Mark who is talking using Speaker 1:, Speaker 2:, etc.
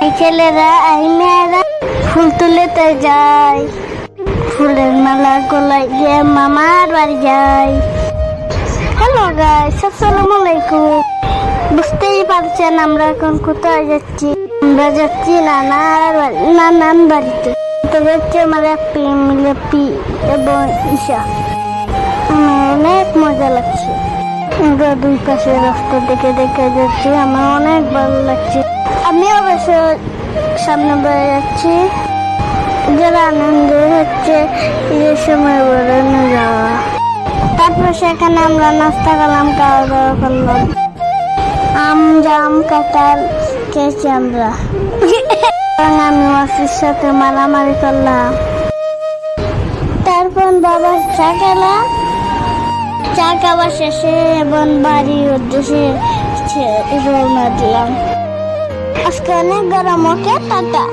Speaker 1: এই ছেলেরা এই মেয়েরা ফুল তুলেতে যায়, ফুলের মালা গলায় দিয়ে মামার বাড়ি যায়। হ্যালো গাইস, আসসালামু আলাইকুম। বুঝতেই পারছেন আমরা এখন কোথায় যাচ্ছি। আমরা যাচ্ছি নানান বাড়িতে। তো যাচ্ছে আমার পি এবং ঈশা। আমার অনেক মজা লাগছে। আমরা দুই পাশে রাস্তা দেখে দেখে যাচ্ছি, আমার অনেক ভালো লাগছে। আমি অবশ্য সামনে বেড়ে যাচ্ছি। যারা আনন্দ হচ্ছে ঈদের সময় বেড়ানো যাওয়া। তারপর সেখানে আমরা নাস্তা করলাম, খাওয়া দাওয়া করলাম, আম জাম কাঁঠাল খেয়েছি আমরা। আমি মাসির সাথে মারামারি করলাম। তারপর বাবার চা খেলাম। চা খাওয়া শেষে এবং বাড়ির উদ্দেশ্যে রওনা দিলাম। আজকে অনেক গরম, ওকে টাটা।